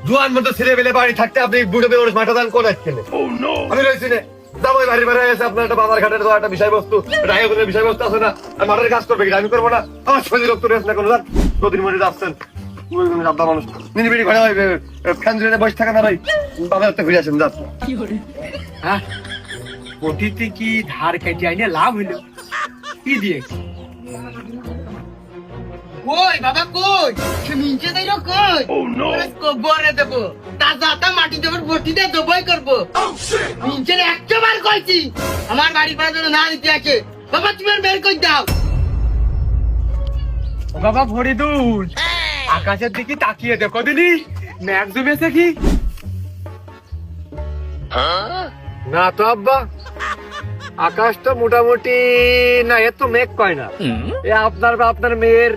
দুয়ার মতো ছেলে বেলে বাড়ি থাকতে আপনি বুড়ো বেড়ে মাথা দান করে খেলে আমি রয়েছি না যাবো বাড়ি বাড়ি আছে আপনার একটা বাবার ঘাটের তো একটা বিষয়বস্তু রায়গুলোর বিষয়বস্তু আছে না আর মাঠের কাজ করবে আমি করবো না আমার শরীর রক্ত রয়েছে না কোনো প্রতিদিন মনে যাচ্ছেন মানুষ নিরিবিড়ি ঘরে ফ্যান জুড়ে বসে থাকা না ভাই বাবার একটা ঘুরে আসেন যাচ্ছেন হ্যাঁ অতীতে কি ধার কেটে আইনে লাভ হইল কি দিয়ে কই বাবা কই সে মিনছে তাইরো কই গোবরে দেব তাজা মাটি দেব বটি দিয়ে দবই করব মিনছে একবার কইছি আমার বাড়ি পাড়া যেন না দিতে আছে বাবা তুমি আর বের কই দাও ও বাবা ফরিদুল আকাশের দিকে তাকিয়ে দেখো দিনি মেঘ জমেছে কি না তো আব্বা আকাশ তো মোটামুটি না এত মেঘ কয় না এ আপনার বা আপনার মেয়ের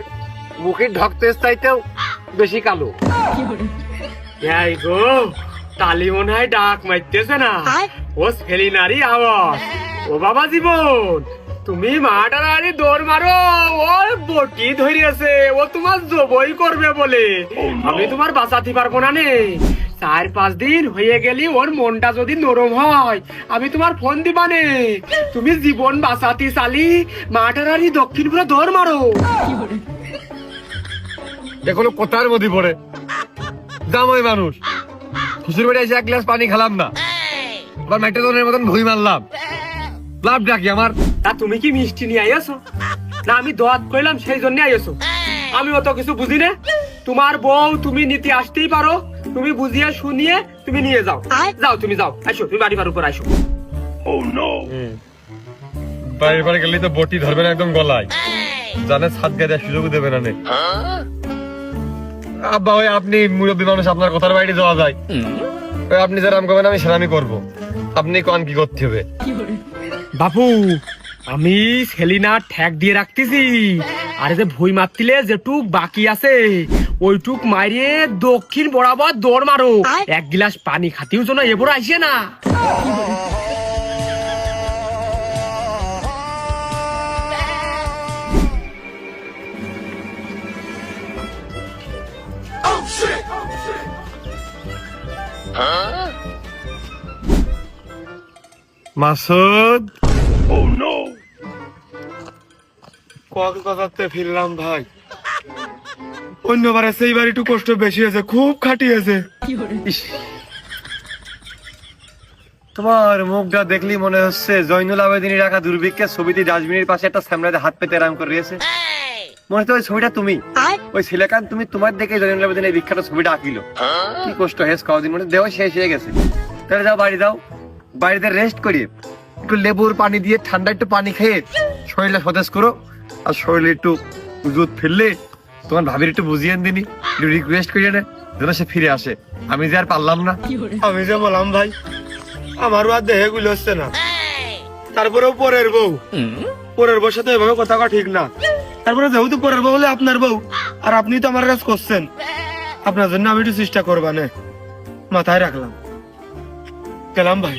মুখের ঢকতে চাইতেও বেশি কালো এই গো তালি মনে হয় ডাক মারতেছে না ও সেলিনারি আওয়াজ ও বাবা জীবন তুমি মাটার আরে দৌড় মারো ও বটি ধরিয়েছে ও তোমার জবই করবে বলে আমি তোমার বাঁচাতে পারবো না নে 4-5 দিন হয়ে গেলি ওর মনটা যদি নরম হয় আমি তোমার ফোন দিবানে তুমি জীবন বাঁচাতে চালি মাটার আরে দক্ষিণ পুরো দৌড় মারো এখনো কোথার মধ্যে পড়ে জামাই মানুষ শ্বশুর বাড়ি এসে 1 গ্লাস পানি খেলাম না আবার মেট্রোজনের মতন ভুই মারলাম লাভ ডাকি আমার তা তুমি কি মিষ্টি নিয়ে আইছো না আমি দোয়াত কইলাম সেই জন্য আইছো আমি অত কিছু বুঝি না তোমার বউ তুমি নিতে আসতেই পারো তুমি বুঝিয়ে শুনিয়ে তুমি নিয়ে যাও যাও তুমি যাও আসো তুমি বাড়ি পার উপর আসো ও নো বাড়ির বাড়ি গেলেই তো বটি ধরবে না একদম গলায় জানে ছাদ গায়ে দেওয়ার সুযোগ দেবে না নে আব্বা ওই আপনি মুরব্বী মানুষ আপনার কথার বাইরে যাওয়া যায় ওই আপনি যেরাম করবেন আমি সেরামই করবো আপনি কোন কি করতে হবে বাপু আমি সেলিনা ঠ্যাক দিয়ে রাখতেছি আরে যে ভুই মারতিলে যেটুক বাকি আছে ওইটুক মারিয়ে দক্ষিণ বরাবর দৌড় মারো 1 গ্লাস পানি খাতেও যেন এবার আসে না মাসুদ কক্সবাজারতে ফিরলাম ভাই অন্যবারে সেইবার একটু কষ্ট বেশি হয়েছে খুব খাটিয়েছে তোমার মুখটা দেখলি মনে হচ্ছে জয়নুল আবেদিনী রাখা দুর্ভিক্ষের ছবিতে ডাস্টবিনের পাশে একটা স্যামরাতে হাত পেতে আরাম করে রয়েছে মনে হচ্ছে ওই ছবিটা তুমি ওই ছেলেকান তুমি তোমার দেখে জয়নুল আবেদিনী এই বিখ্যাত ছবিটা আঁকিলো কি কষ্ট হয়েছে কদিন মনে দেহ শেষ হয়ে গেছে তাহলে যাও বাড়ি যাও বাড়িতে রেস্ট করি একটু লেবুর পানি দিয়ে ঠান্ডা একটু পানি খেয়ে শরীরটা সতেজ করো আর শরীরে একটু দুধ ফেললে তোমার ভাবির একটু বুঝিয়ে দিনি একটু রিকোয়েস্ট করিয়ে না যেন সে ফিরে আসে আমি যে আর পারলাম না আমি যে বললাম ভাই আমারও আর দেহে গুলো হচ্ছে না তারপরেও পরের বউ সাথে এভাবে কথা কওয়া ঠিক না তারপরে যেহেতু পরের বউ হলে আপনার বউ আর আপনি তো আমার কাছে করছেন আপনার জন্য আমি একটু চেষ্টা করবা না মাথায় রাখলাম গেলাম ভাই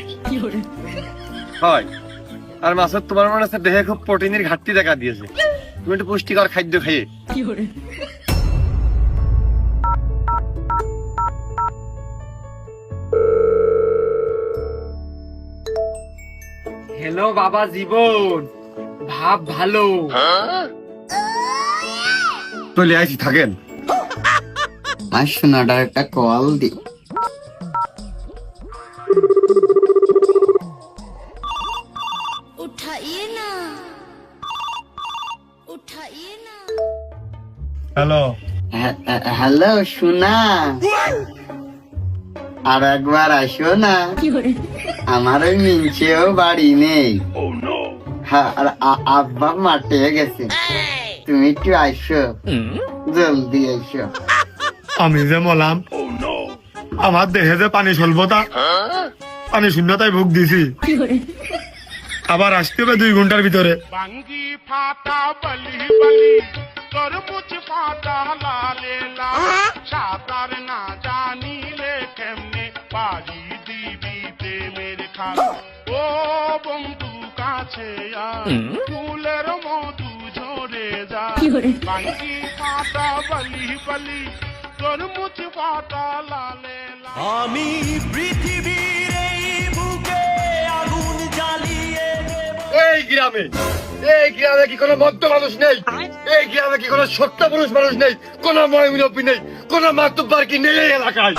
হয় আর মাসুদ তোমার মনে হচ্ছে দেহে খুব প্রোটিনের ঘাটতি দেখা দিয়েছে তুমি একটু পুষ্টিকর খাদ্য খেয়ে হ্যালো বাবা জীবন ভাব ভালো চলে আইছি থাকেন আর শোনাটার একটা কল দি उठाइए ना उठाइए ना হ্যালো হ্যালো সোনা আর একবার আসো না আমার ওই মিনছেও বাড়ি নেই হ্যাঁ আর আব্বা মাঠে গেছে তুমি একটু আসো জলদি এসো আমি যে বললাম আমার দেহে যে পানি স্বল্পতা পানি শূন্যতায় ভোগ দিছি আবার আসতে হবে 2 ঘন্টার ভিতরে বাঙ্গি ফাটা বলি বলি তরমুজ ফাটা লালে লাল সাঁতার না জানিলে কেমনে পারি দিবি প্রেমের খাল ও বন্ধু কাছে ফুলের মধু ঝরে যা বাঙ্গি ফাটা বলি বলি তরমুজ ফাটা লালে আমি পৃথিবীর এই বুকে আগুন জ্বালিয়ে দেব। এই গ্রামে কি কোনো মধ্য মানুষ নেই? এই গ্রামে কি কোনো সত্য পুরুষ মানুষ নেই? কোনো ময়মুনব্বী নেই? কোনো মাতুব্বার কি নেই এই এলাকায়?